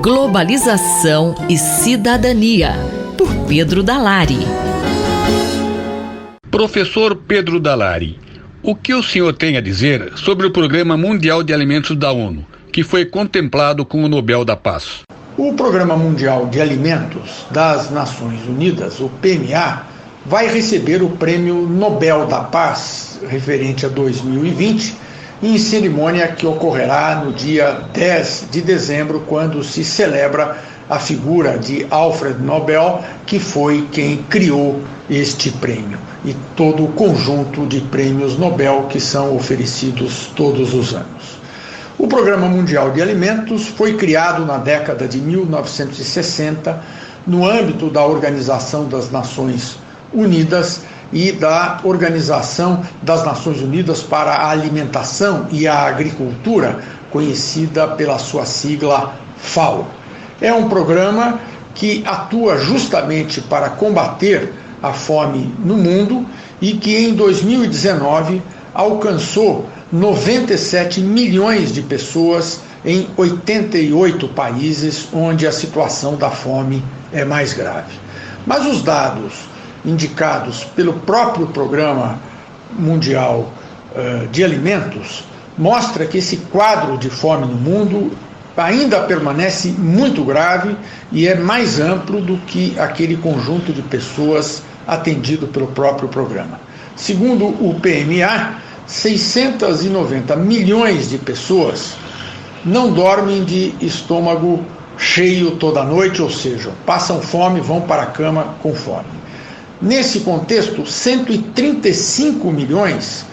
Globalização e Cidadania, por Pedro Dalari. Professor Pedro Dalari, o que o senhor tem a dizer sobre o Programa Mundial de Alimentos da ONU, que foi contemplado com o Nobel da Paz? O Programa Mundial de Alimentos das Nações Unidas, o PMA, vai receber o Prêmio Nobel da Paz, referente a 2020, em cerimônia que ocorrerá no dia 10 de dezembro, quando se celebra a figura de Alfred Nobel, que foi quem criou este prêmio, e todo o conjunto de prêmios Nobel que são oferecidos todos os anos. O Programa Mundial de Alimentos foi criado na década de 1960, no âmbito da Organização das Nações Unidas e da Organização das Nações Unidas para a Alimentação e a Agricultura, conhecida pela sua sigla FAO. É um programa que atua justamente para combater a fome no mundo e que em 2019 alcançou 97 milhões de pessoas em 88 países onde a situação da fome é mais grave. Mas os dados indicados pelo próprio Programa Mundial de Alimentos mostra que esse quadro de fome no mundo ainda permanece muito grave e é mais amplo do que aquele conjunto de pessoas atendido pelo próprio programa. Segundo o PMA, 690 milhões de pessoas não dormem de estômago cheio toda noite, ou seja, passam fome, vão para a cama com fome. Nesse contexto, 135 milhões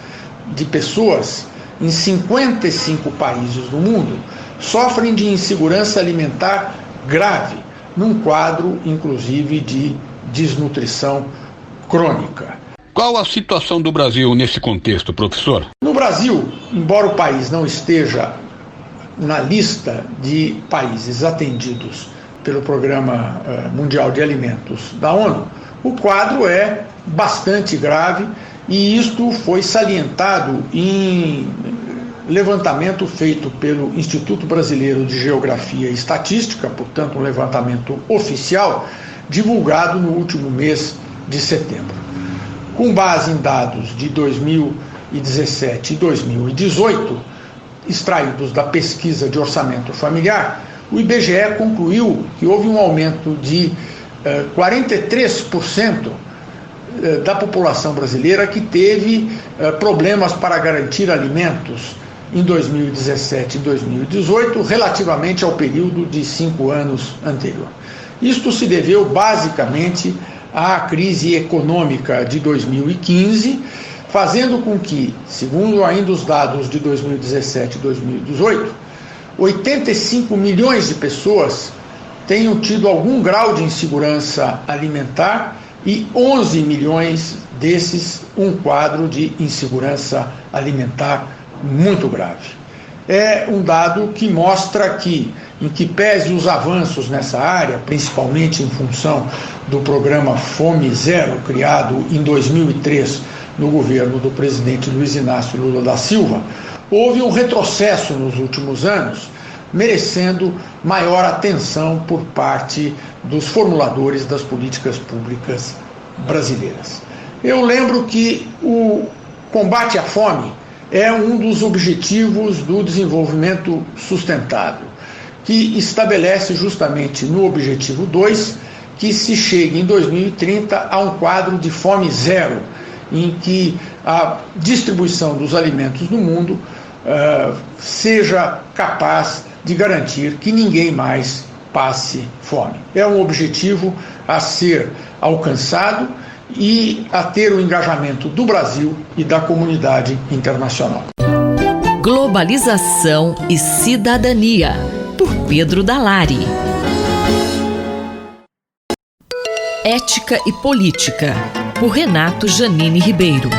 de pessoas em 55 países do mundo sofrem de insegurança alimentar grave, num quadro, inclusive, de desnutrição crônica. Qual a situação do Brasil nesse contexto, professor? No Brasil, embora o país não esteja na lista de países atendidos pelo Programa Mundial de Alimentos da ONU, o quadro é bastante grave e isto foi salientado em levantamento feito pelo Instituto Brasileiro de Geografia e Estatística, portanto um levantamento oficial, divulgado no último mês de setembro. Com base em dados de 2017 e 2018, extraídos da pesquisa de orçamento familiar, o IBGE concluiu que houve um aumento de 43% da população brasileira que teve problemas para garantir alimentos em 2017 e 2018, relativamente ao período de 5 anos anterior. Isto se deveu basicamente à crise econômica de 2015, fazendo com que, segundo ainda os dados de 2017 e 2018, 85 milhões de pessoas tenham tido algum grau de insegurança alimentar e 11 milhões desses um quadro de insegurança alimentar muito grave. É um dado que mostra que, em que pese os avanços nessa área, principalmente em função do programa Fome Zero, criado em 2003 no governo do presidente Luiz Inácio Lula da Silva, houve um retrocesso nos últimos anos, merecendo maior atenção por parte dos formuladores das políticas públicas brasileiras. Eu lembro que o combate à fome é um dos objetivos do desenvolvimento sustentável, que estabelece justamente no objetivo 2 que se chegue em 2030 a um quadro de fome zero, em que a distribuição dos alimentos no mundo seja capaz de garantir que ninguém mais passe fome. É um objetivo a ser alcançado e a ter o engajamento do Brasil e da comunidade internacional. Globalização e Cidadania, por Pedro Dalari. Ética e Política, por Renato Janine Ribeiro.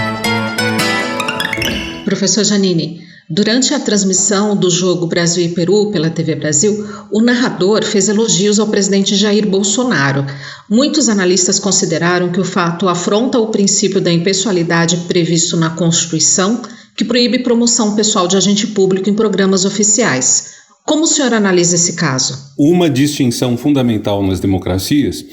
Professor Janine, durante a transmissão do jogo Brasil e Peru pela TV Brasil, o narrador fez elogios ao presidente Jair Bolsonaro. Muitos analistas consideraram que o fato afronta o princípio da impessoalidade previsto na Constituição, que proíbe promoção pessoal de agente público em programas oficiais. Como o senhor analisa esse caso? Uma distinção fundamental nas democracias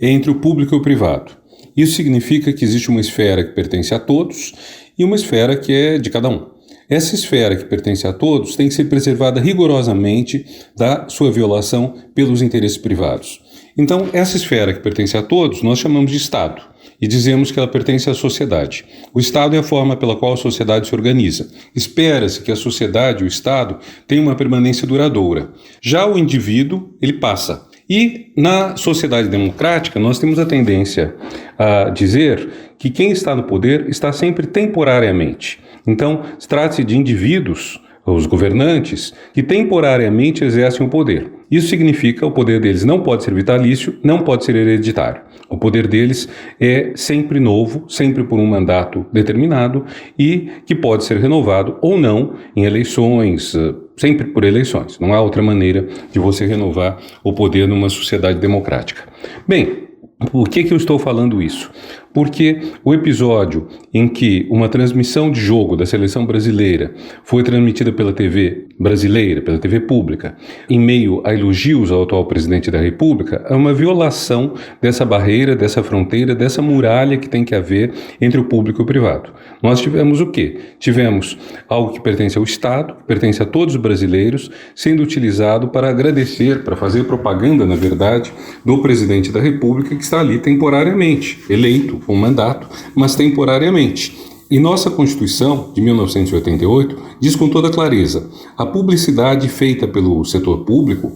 é entre o público e o privado. Isso significa que existe uma esfera que pertence a todos e uma esfera que é de cada um. Essa esfera que pertence a todos tem que ser preservada rigorosamente da sua violação pelos interesses privados. Então, essa esfera que pertence a todos nós chamamos de Estado e dizemos que ela pertence à sociedade. O Estado é a forma pela qual a sociedade se organiza. Espera-se que a sociedade, o Estado, tenha uma permanência duradoura. Já o indivíduo, ele passa. E na sociedade democrática nós temos a tendência a dizer que quem está no poder está sempre temporariamente. Então, trata-se de indivíduos, os governantes, que temporariamente exercem o poder. Isso significa que o poder deles não pode ser vitalício, não pode ser hereditário. O poder deles é sempre novo, sempre por um mandato determinado e que pode ser renovado ou não em eleições, sempre por eleições. Não há outra maneira de você renovar o poder numa sociedade democrática. Bem, por que eu estou falando isso? Porque o episódio em que uma transmissão de jogo da seleção brasileira foi transmitida pela TV brasileira, pela TV pública, em meio a elogios ao atual presidente da República, é uma violação dessa barreira, dessa fronteira, dessa muralha que tem que haver entre o público e o privado. Nós tivemos o quê? Tivemos algo que pertence ao Estado, que pertence a todos os brasileiros, sendo utilizado para agradecer, para fazer propaganda, na verdade, do presidente da República que está ali temporariamente, eleito, com mandato, mas temporariamente. E nossa Constituição, de 1988, diz com toda clareza: a publicidade feita pelo setor público,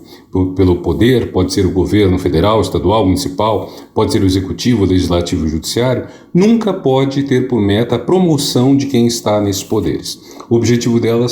pelo poder, pode ser o governo federal, estadual, municipal, pode ser o executivo, o legislativo e o judiciário, nunca pode ter por meta a promoção de quem está nesses poderes. O objetivo dela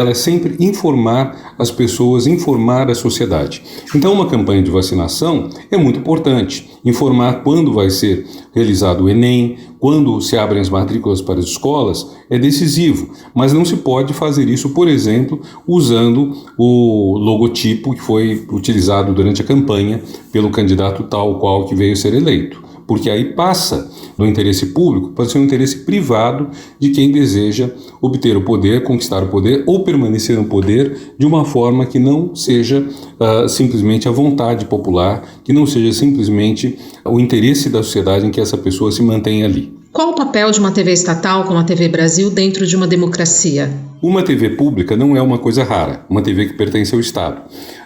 é sempre informar as pessoas, informar a sociedade. Então, uma campanha de vacinação é muito importante. Informar quando vai ser realizado o Enem, quando se abrem as matrículas para as escolas, é decisivo. Mas não se pode fazer isso, por exemplo, usando o logotipo que foi utilizado durante a campanha pelo candidato tal qual que veio ser eleito. Porque aí passa do interesse público para ser um interesse privado de quem deseja obter o poder, conquistar o poder ou permanecer no poder de uma forma que não seja simplesmente a vontade popular, que não seja simplesmente o interesse da sociedade em que essa pessoa se mantenha ali. Qual o papel de uma TV estatal como a TV Brasil dentro de uma democracia? Uma TV pública não é uma coisa rara, uma TV que pertence ao Estado.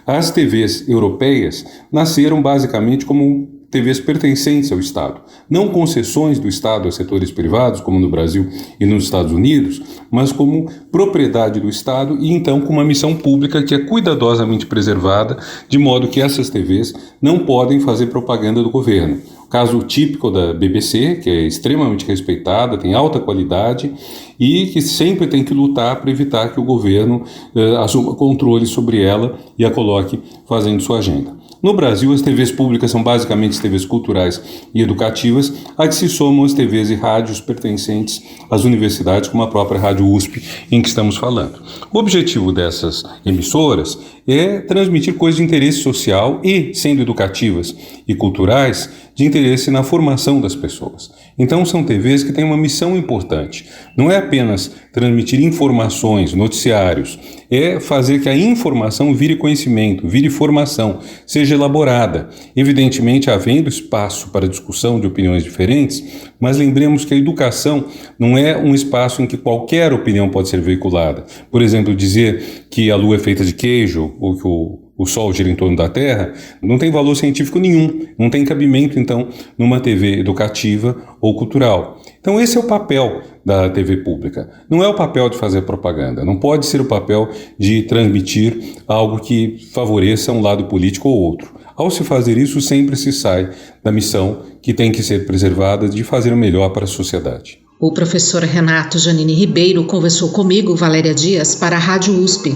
As TVs europeias nasceram basicamente como TVs pertencentes ao Estado, não concessões do Estado a setores privados, como no Brasil e nos Estados Unidos, mas como propriedade do Estado e então com uma missão pública que é cuidadosamente preservada, de modo que essas TVs não podem fazer propaganda do governo. O caso típico da BBC, que é extremamente respeitada, tem alta qualidade e que sempre tem que lutar para evitar que o governo assuma controle sobre ela e a coloque fazendo sua agenda. No Brasil, as TVs públicas são basicamente as TVs culturais e educativas, a que se somam as TVs e rádios pertencentes às universidades, como a própria Rádio USP, em que estamos falando. O objetivo dessas emissoras é transmitir coisas de interesse social e, sendo educativas e culturais, de interesse na formação das pessoas. Então, são TVs que têm uma missão importante. Não é apenas transmitir informações, noticiários, é fazer que a informação vire conhecimento, vire formação, seja elaborada. Evidentemente, havendo espaço para discussão de opiniões diferentes, mas lembremos que a educação não é um espaço em que qualquer opinião pode ser veiculada. Por exemplo, dizer que a Lua é feita de queijo ou que o Sol gira em torno da Terra, não tem valor científico nenhum, não tem cabimento, então, numa TV educativa ou cultural. Então, esse é o papel da TV pública. Não é o papel de fazer propaganda, não pode ser o papel de transmitir algo que favoreça um lado político ou outro. Ao se fazer isso, sempre se sai da missão que tem que ser preservada de fazer o melhor para a sociedade. O professor Renato Janine Ribeiro conversou comigo, Valéria Dias, para a Rádio USP.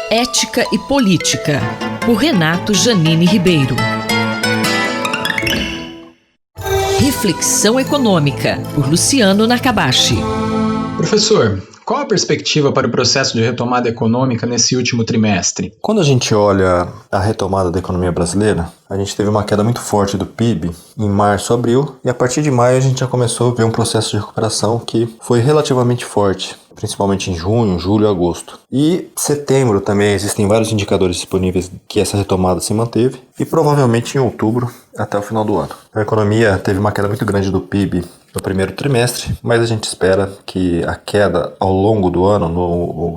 Ética e Política, por Renato Janine Ribeiro. Reflexão Econômica, por Luciano Nakabashi. Professor, qual a perspectiva para o processo de retomada econômica nesse último trimestre? Quando a gente olha a retomada da economia brasileira, a gente teve uma queda muito forte do PIB em março, abril, e a partir de maio a gente já começou a ver um processo de recuperação que foi relativamente forte. principalmente em junho, julho e agosto. E setembro também existem vários indicadores disponíveis que essa retomada se manteve e provavelmente em outubro até o final do ano. A economia teve uma queda muito grande do PIB no primeiro trimestre, mas a gente espera que a queda ao longo do ano,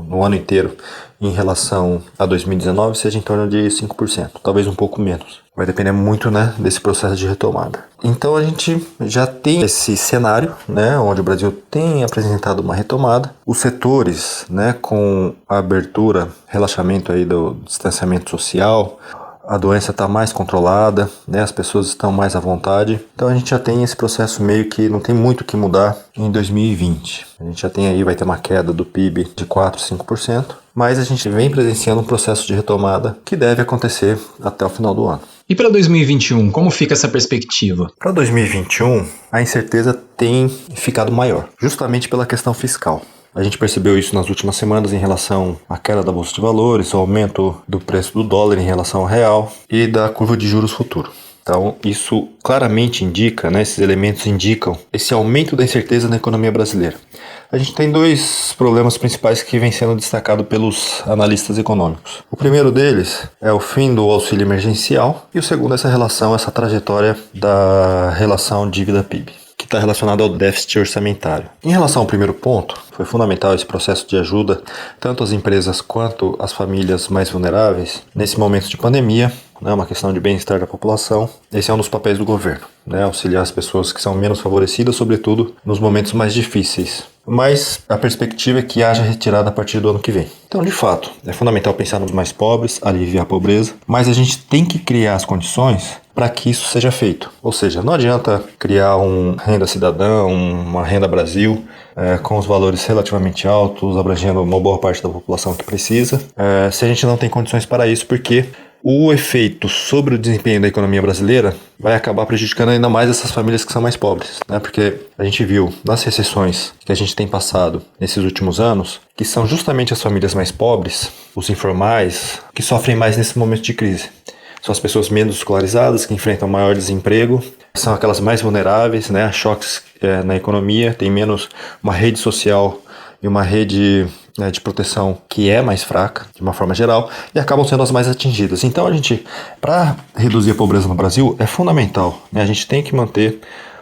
no ano inteiro, em relação a 2019, seja em torno de 5%, talvez um pouco menos. Vai depender muito, né, desse processo de retomada. Então a gente já tem esse cenário, né, onde o Brasil tem apresentado uma retomada. Os setores, né, com a abertura, relaxamento aí do distanciamento social, a doença está mais controlada, né, as pessoas estão mais à vontade. Então a gente já tem esse processo meio que não tem muito o que mudar em 2020. A gente já tem aí, vai ter uma queda do PIB de 4, 5%, mas a gente vem presenciando um processo de retomada que deve acontecer até o final do ano. E para 2021, como fica essa perspectiva? Para 2021, a incerteza tem ficado maior, justamente pela questão fiscal. A gente percebeu isso nas últimas semanas em relação à queda da Bolsa de Valores, o aumento do preço do dólar em relação ao real e da curva de juros futuro. Então, isso claramente indica, né, esses elementos indicam esse aumento da incerteza na economia brasileira. A gente tem dois problemas principais que vêm sendo destacados pelos analistas econômicos. O primeiro deles é o fim do auxílio emergencial e o segundo é essa trajetória da relação dívida-PIB, que está relacionado ao déficit orçamentário. Em relação ao primeiro ponto, foi fundamental esse processo de ajuda, tanto às empresas quanto às famílias mais vulneráveis, nesse momento de pandemia, né, uma questão de bem-estar da população. Esse é um dos papéis do governo, né, auxiliar as pessoas que são menos favorecidas, sobretudo nos momentos mais difíceis. Mas a perspectiva é que haja retirada a partir do ano que vem. Então, de fato, é fundamental pensar nos mais pobres, aliviar a pobreza, mas a gente tem que criar as condições para que isso seja feito. Ou seja, não adianta criar um renda cidadão, uma renda Brasil, com os valores relativamente altos, abrangendo uma boa parte da população que precisa, se a gente não tem condições para isso, porque o efeito sobre o desempenho da economia brasileira vai acabar prejudicando ainda mais essas famílias que são mais pobres, né? Porque a gente viu nas recessões que a gente tem passado nesses últimos anos, que são justamente as famílias mais pobres, os informais, que sofrem mais nesse momento de crise. São as pessoas menos escolarizadas, que enfrentam maior desemprego, são aquelas mais vulneráveis, né, a choques na economia, tem menos uma rede social e uma rede de proteção que é mais fraca, de uma forma geral, e acabam sendo as mais atingidas. Então a gente, para reduzir a pobreza no Brasil, é fundamental, né, a gente tem que manter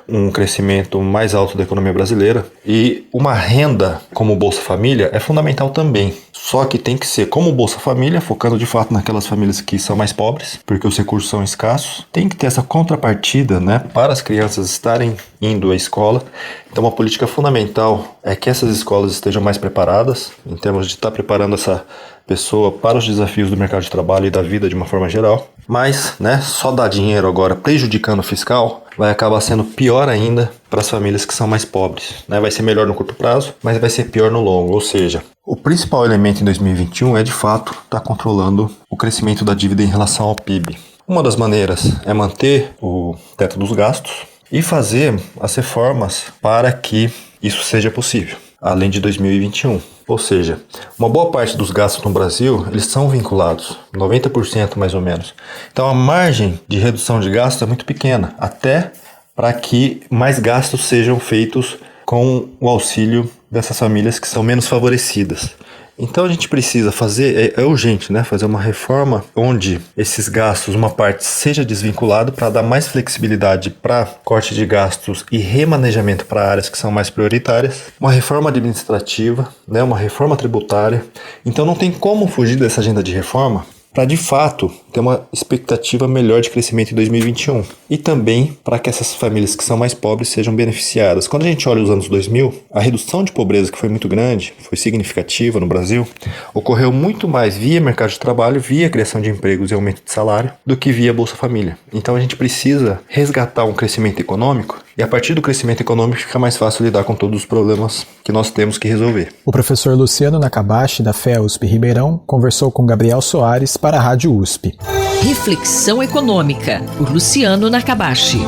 um crescimento mais alto da economia brasileira e uma renda como o Bolsa Família é fundamental também. Só que tem que ser como o Bolsa Família, focando de fato naquelas famílias que são mais pobres, porque os recursos são escassos. Tem que ter essa contrapartida, né, para as crianças estarem indo à escola. Então uma política fundamental é que essas escolas estejam mais preparadas, em termos de estar preparando essa pessoa para os desafios do mercado de trabalho e da vida de uma forma geral. Mas, né, só dar dinheiro agora prejudicando o fiscal vai acabar sendo pior ainda para as famílias que são mais pobres, né? Vai ser melhor no curto prazo, mas vai ser pior no longo. Ou seja, o principal elemento em 2021 é de fato estar controlando o crescimento da dívida em relação ao PIB. Uma das maneiras é manter o teto dos gastos e fazer as reformas para que isso seja possível, além de 2021. Ou seja, uma boa parte dos gastos no Brasil, eles são vinculados, 90% mais ou menos. Então a margem de redução de gastos é muito pequena, até para que mais gastos sejam feitos com o auxílio dessas famílias que são menos favorecidas. Então a gente precisa fazer, é urgente, né, fazer uma reforma onde esses gastos, uma parte seja desvinculado para dar mais flexibilidade para corte de gastos e remanejamento para áreas que são mais prioritárias, uma reforma administrativa, né, uma reforma tributária. Então não tem como fugir dessa agenda de reforma para de fato ter uma expectativa melhor de crescimento em 2021 e também para que essas famílias que são mais pobres sejam beneficiadas. Quando a gente olha os anos 2000, a redução de pobreza, que foi muito grande, foi significativa no Brasil, ocorreu muito mais via mercado de trabalho, via criação de empregos e aumento de salário, do que via Bolsa Família. Então a gente precisa resgatar um crescimento econômico e a partir do crescimento econômico fica mais fácil lidar com todos os problemas que nós temos que resolver. O professor Luciano Nakabashi, da FEUSP Ribeirão, conversou com Gabriel Soares para a Rádio USP. Reflexão Econômica, por Luciano Nakabashi.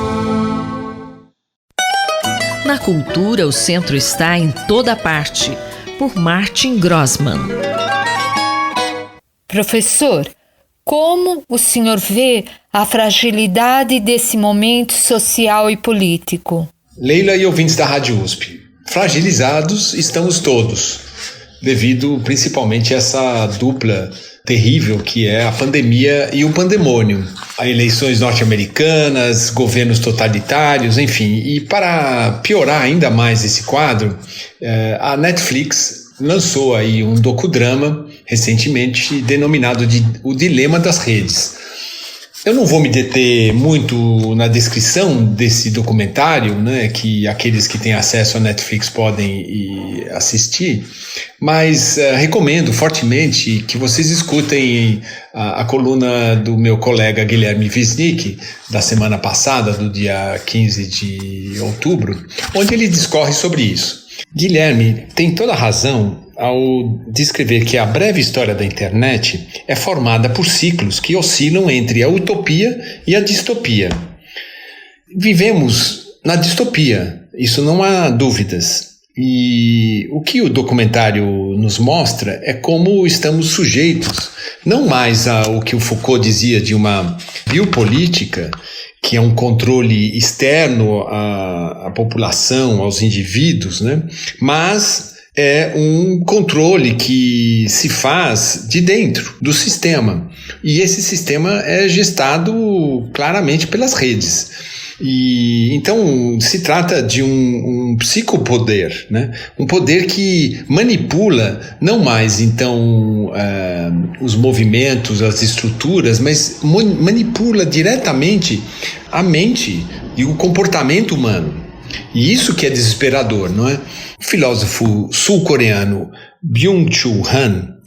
Na cultura, o centro está em toda parte, por Martin Grossman. Professor, como o senhor vê a fragilidade desse momento social e político? Leila e ouvintes da Rádio USP, fragilizados estamos todos. devido principalmente a essa dupla terrível que é a pandemia e o pandemônio. Eleições norte-americanas, governos totalitários, enfim. E para piorar ainda mais esse quadro, a Netflix lançou aí um docudrama recentemente denominado de O Dilema das Redes. Eu não vou me deter muito na descrição desse documentário, né, que aqueles que têm acesso à Netflix podem assistir, mas recomendo fortemente que vocês escutem a coluna do meu colega Guilherme Wisnik, da semana passada, do dia 15 de outubro, onde ele discorre sobre isso. Guilherme tem toda a razão ao descrever que a breve história da internet é formada por ciclos que oscilam entre a utopia e a distopia. Vivemos na distopia, isso não há dúvidas. E o que o documentário nos mostra é como estamos sujeitos, não mais ao que o Foucault dizia de uma biopolítica, que é um controle externo à população, aos indivíduos, né? Mas é um controle que se faz de dentro do sistema. E esse sistema é gestado claramente pelas redes. E então se trata de um psicopoder, né? Um poder que manipula não mais então os movimentos, as estruturas, mas manipula diretamente a mente e o comportamento humano. E isso que é desesperador, não é? O filósofo sul-coreano Byung-Chul Han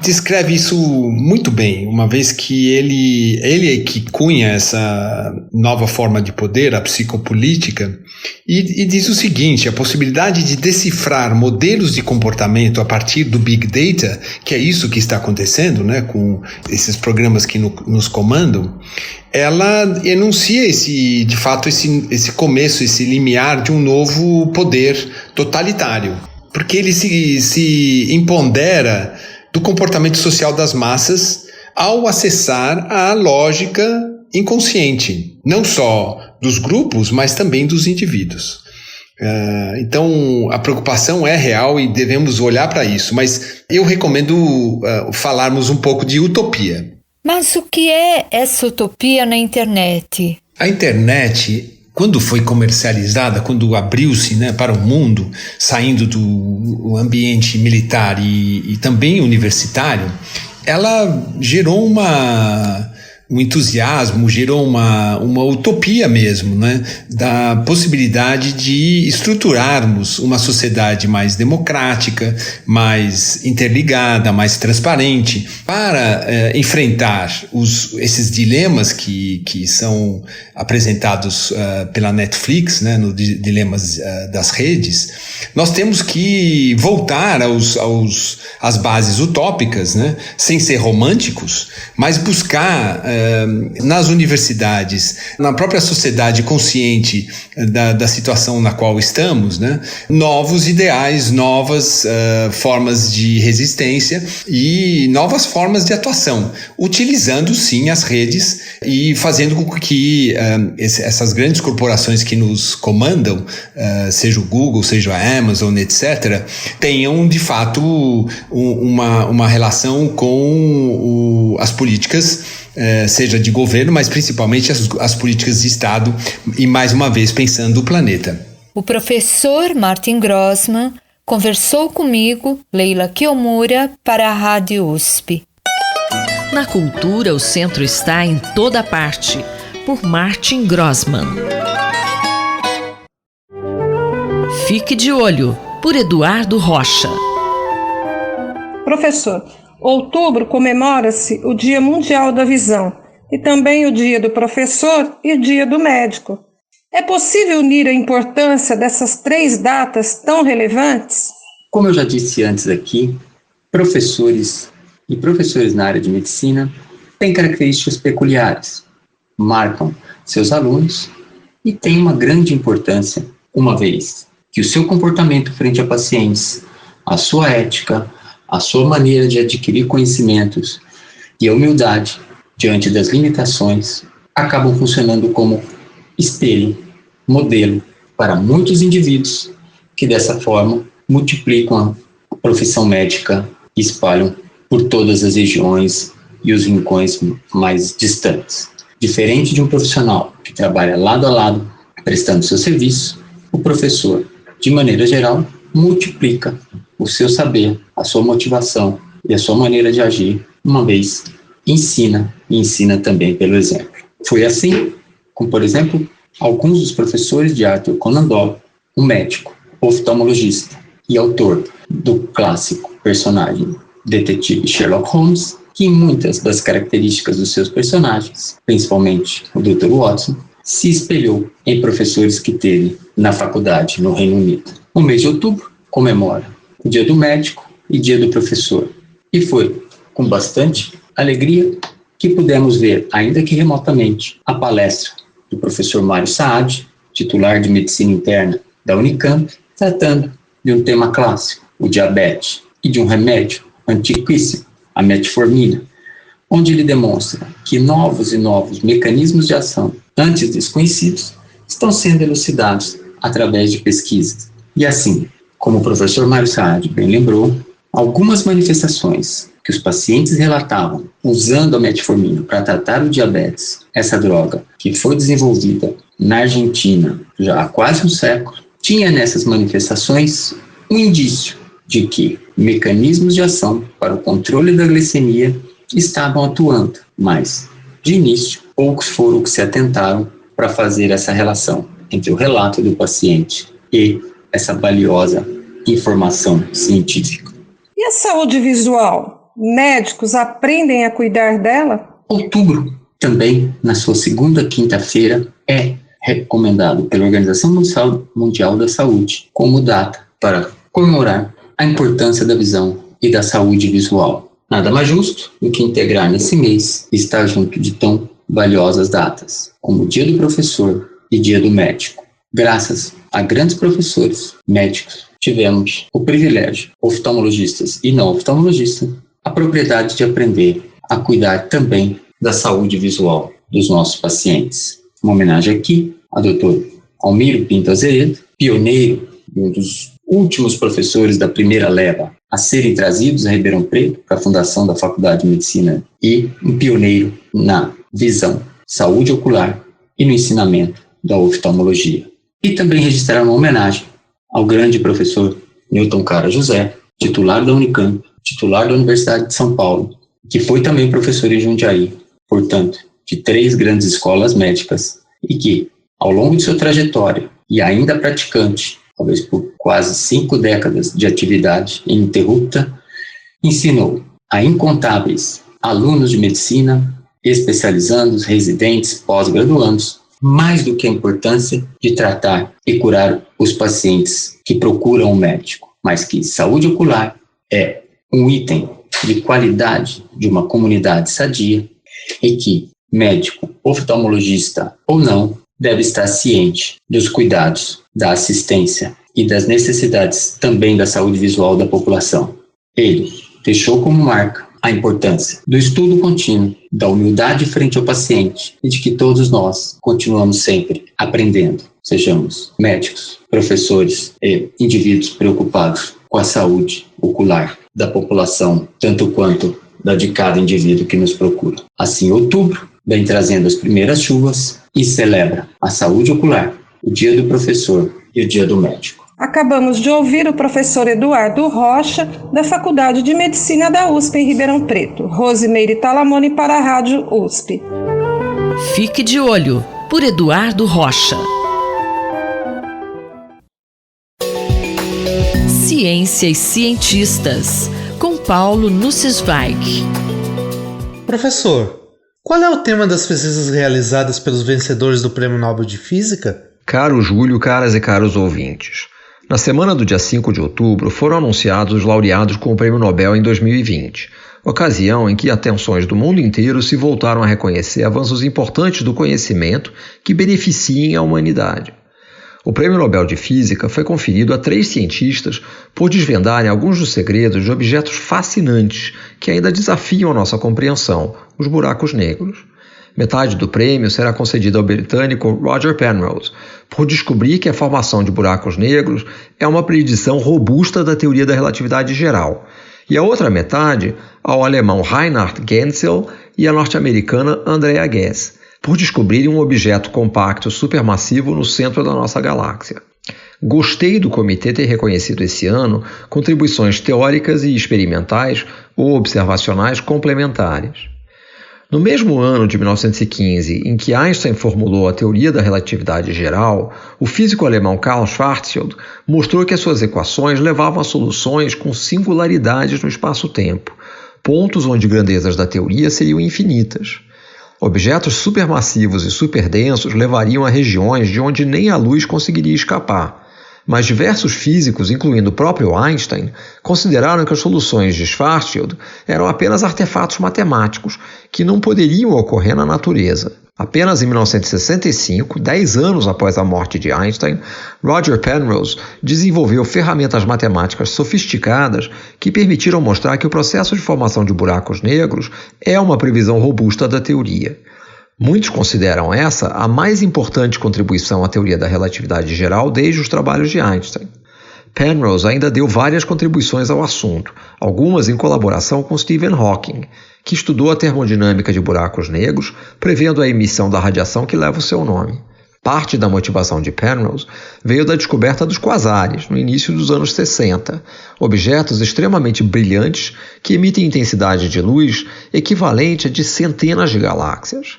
descreve isso muito bem, uma vez que ele é que cunha essa nova forma de poder, a psicopolítica, e diz o seguinte: a possibilidade de decifrar modelos de comportamento a partir do Big Data, que é isso que está acontecendo, né, com esses programas que nos comandam, ela enuncia de fato esse começo, esse limiar de um novo poder totalitário, porque ele se impondera do comportamento social das massas ao acessar a lógica inconsciente, não só dos grupos, mas também dos indivíduos. Então, a preocupação é real e devemos olhar para isso, mas eu recomendo falarmos um pouco de utopia. Mas o que é essa utopia na internet? A internet, quando foi comercializada, quando abriu-se, né, para o mundo, saindo do ambiente militar e também universitário, ela gerou um entusiasmo, gerou uma utopia mesmo, né, da possibilidade de estruturarmos uma sociedade mais democrática, mais interligada, mais transparente, para enfrentar esses dilemas que são apresentados pela Netflix, né, no dilemas das redes. Nós temos que voltar às bases utópicas, né, sem ser românticos, mas buscar nas universidades, na própria sociedade consciente da situação na qual estamos, né, novos ideais, novas formas de resistência e novas formas de atuação, utilizando sim as redes e fazendo com que essas grandes corporações que nos comandam, seja o Google, seja a Amazon, etc., tenham de fato uma relação com as políticas, seja de governo, mas principalmente as políticas de Estado e, mais uma vez, pensando o planeta. O professor Martin Grossman conversou comigo, Leila Kiyomura, para a Rádio USP. Na cultura, o centro está em toda parte, por Martin Grossman. Fique de olho, por Eduardo Rocha. Professor, outubro comemora-se o Dia Mundial da Visão e também o Dia do Professor e o Dia do Médico. É possível unir a importância dessas três datas tão relevantes? Como eu já disse antes aqui, professores e professores na área de medicina têm características peculiares, marcam seus alunos e têm uma grande importância, uma vez que o seu comportamento frente a pacientes, a sua ética, a sua maneira de adquirir conhecimentos e a humildade diante das limitações acabam funcionando como espelho, modelo para muitos indivíduos que dessa forma multiplicam profissão médica espalham por todas as regiões e os rincões mais distantes. Diferente de um profissional que trabalha lado a lado, prestando seu serviço, o professor, de maneira geral, multiplica o seu saber, a sua motivação e a sua maneira de agir, uma vez ensina e ensina também pelo exemplo. Foi assim como, por exemplo, alguns dos professores de Arthur Conan Doyle, um médico, oftalmologista e autor do clássico personagem detetive Sherlock Holmes, que em muitas das características dos seus personagens, principalmente o Dr. Watson, se espelhou em professores que teve na faculdade no Reino Unido. O mês de outubro comemora o Dia do Médico e Dia do Professor. E foi com bastante alegria que pudemos ver, ainda que remotamente, a palestra do professor Mário Saad, titular de Medicina Interna da Unicamp, tratando de um tema clássico, o diabetes, e de um remédio antiquíssimo, a metformina, onde ele demonstra que novos e novos mecanismos de ação, antes desconhecidos, estão sendo elucidados através de pesquisas. E assim, como o professor Mário Saad bem lembrou, algumas manifestações que os pacientes relatavam usando a metformina para tratar o diabetes, essa droga que foi desenvolvida na Argentina já há quase um século, tinha nessas manifestações um indício de que mecanismos de ação para o controle da glicemia estavam atuando, mas, de início, poucos foram que se atentaram para fazer essa relação entre o relato do paciente e essa valiosa informação científica. E a saúde visual? Médicos aprendem a cuidar dela? Outubro, também, na sua segunda quinta-feira, é recomendado pela Organização Mundial da Saúde como data para comemorar a importância da visão e da saúde visual. Nada mais justo do que integrar nesse mês e estar junto de tão valiosas datas, como o Dia do Professor e Dia do Médico. Graças a grandes professores médicos, tivemos o privilégio, oftalmologistas e não oftalmologistas, a propriedade de aprender a cuidar também da saúde visual dos nossos pacientes. Uma homenagem aqui ao Dr. Almiro Pinto Azeredo, pioneiro, um dos últimos professores da primeira leva a serem trazidos a Ribeirão Preto para a fundação da Faculdade de Medicina e um pioneiro na visão, saúde ocular e no ensinamento da oftalmologia. E também registrar uma homenagem ao grande professor Newton Cara José, titular da Unicamp, titular da Universidade de São Paulo, que foi também professor em Jundiaí, portanto, de 3 grandes escolas médicas, e que, ao longo de sua trajetória, e ainda praticante, talvez por quase 5 décadas de atividade ininterrupta, ensinou a incontáveis alunos de medicina, especializandos, residentes, pós-graduandos, mais do que a importância de tratar e curar os pacientes que procuram um médico, mas que saúde ocular é um item de qualidade de uma comunidade sadia e que médico, oftalmologista ou não, deve estar ciente dos cuidados, da assistência e das necessidades também da saúde visual da população. Ele deixou como marca a importância do estudo contínuo, da humildade frente ao paciente e de que todos nós continuamos sempre aprendendo, sejamos médicos, professores e indivíduos preocupados com a saúde ocular da população, tanto quanto da de cada indivíduo que nos procura. Assim, outubro vem trazendo as primeiras chuvas e celebra a saúde ocular, o Dia do Professor e o Dia do Médico. Acabamos de ouvir o professor Eduardo Rocha, da Faculdade de Medicina da USP em Ribeirão Preto. Rosimeire Talamone para a Rádio USP. Fique de olho, por Eduardo Rocha. Ciência e cientistas, com Paulo Nussweig. Professor, qual é o tema das pesquisas realizadas pelos vencedores do Prêmio Nobel de Física? Caro Júlio, caras e caros ouvintes, na semana do dia 5 de outubro foram anunciados os laureados com o Prêmio Nobel em 2020, ocasião em que atenções do mundo inteiro se voltaram a reconhecer avanços importantes do conhecimento que beneficiem a humanidade. O Prêmio Nobel de Física foi conferido a 3 cientistas por desvendarem alguns dos segredos de objetos fascinantes que ainda desafiam a nossa compreensão, os buracos negros. Metade do prêmio será concedida ao britânico Roger Penrose, por descobrir que a formação de buracos negros é uma predição robusta da teoria da relatividade geral, e a outra metade ao alemão Reinhard Genzel e à norte-americana Andrea Ghez, por descobrirem um objeto compacto supermassivo no centro da nossa galáxia. Gostei do comitê ter reconhecido esse ano contribuições teóricas e experimentais ou observacionais complementares. No mesmo ano de 1915, em que Einstein formulou a teoria da relatividade geral, o físico alemão Karl Schwarzschild mostrou que as suas equações levavam a soluções com singularidades no espaço-tempo, pontos onde grandezas da teoria seriam infinitas. Objetos supermassivos e superdensos levariam a regiões de onde nem a luz conseguiria escapar. Mas diversos físicos, incluindo o próprio Einstein, consideraram que as soluções de Schwarzschild eram apenas artefatos matemáticos que não poderiam ocorrer na natureza. Apenas em 1965, 10 anos após a morte de Einstein, Roger Penrose desenvolveu ferramentas matemáticas sofisticadas que permitiram mostrar que o processo de formação de buracos negros é uma previsão robusta da teoria. Muitos consideram essa a mais importante contribuição à teoria da relatividade geral desde os trabalhos de Einstein. Penrose ainda deu várias contribuições ao assunto, algumas em colaboração com Stephen Hawking, que estudou a termodinâmica de buracos negros, prevendo a emissão da radiação que leva o seu nome. Parte da motivação de Penrose veio da descoberta dos quasares, no início dos anos 60, objetos extremamente brilhantes que emitem intensidade de luz equivalente a de centenas de galáxias.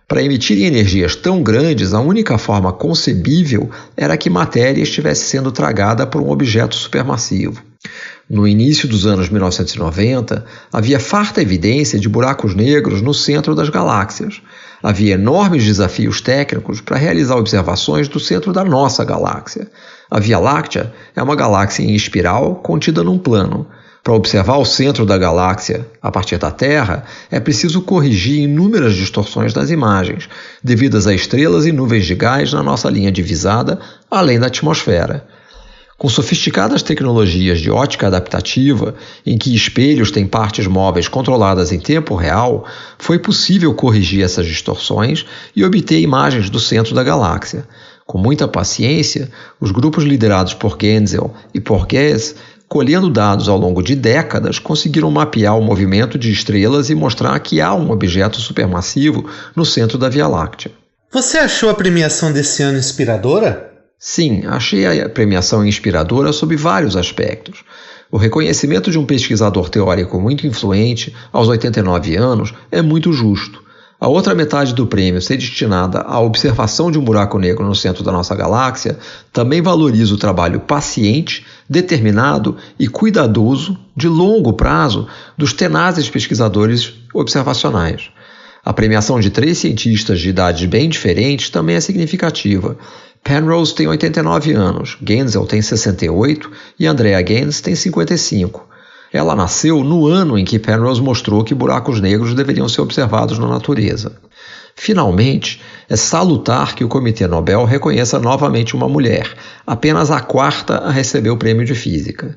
Para emitirem energias tão grandes, a única forma concebível era que matéria estivesse sendo tragada por um objeto supermassivo. No início dos anos 1990, havia farta evidência de buracos negros no centro das galáxias. Havia enormes desafios técnicos para realizar observações do centro da nossa galáxia. A Via Láctea é uma galáxia em espiral contida num plano. Para observar o centro da galáxia a partir da Terra, é preciso corrigir inúmeras distorções nas imagens, devidas a estrelas e nuvens de gás na nossa linha divisada, além da atmosfera. Com sofisticadas tecnologias de ótica adaptativa, em que espelhos têm partes móveis controladas em tempo real, foi possível corrigir essas distorções e obter imagens do centro da galáxia. Com muita paciência, os grupos liderados por Genzel e por Ghez, colhendo dados ao longo de décadas, conseguiram mapear o movimento de estrelas e mostrar que há um objeto supermassivo no centro da Via Láctea. Você achou a premiação desse ano inspiradora? Sim, achei a premiação inspiradora sob vários aspectos. O reconhecimento de um pesquisador teórico muito influente, aos 89 anos, é muito justo. A outra metade do prêmio ser destinada à observação de um buraco negro no centro da nossa galáxia também valoriza o trabalho paciente, determinado e cuidadoso, de longo prazo, dos tenazes pesquisadores observacionais. A premiação de 3 cientistas de idades bem diferentes também é significativa. Penrose tem 89 anos, Genzel tem 68 e Andrea Ghez tem 55. Ela nasceu no ano em que Penrose mostrou que buracos negros deveriam ser observados na natureza. Finalmente, é salutar que o Comitê Nobel reconheça novamente uma mulher, apenas a 4ª a receber o prêmio de física.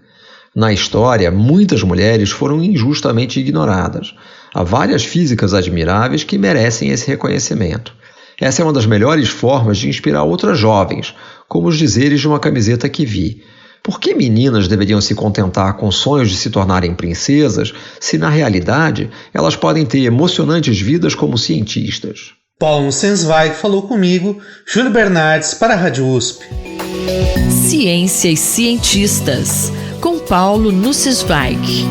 Na história, muitas mulheres foram injustamente ignoradas. Há várias físicas admiráveis que merecem esse reconhecimento. Essa é uma das melhores formas de inspirar outras jovens, como os dizeres de uma camiseta que vi. Por que meninas deveriam se contentar com sonhos de se tornarem princesas, se na realidade elas podem ter emocionantes vidas como cientistas? Paulo Nussensweig falou comigo, Júlio Bernardes para a Rádio USP. Ciência e cientistas, com Paulo Nussensweig.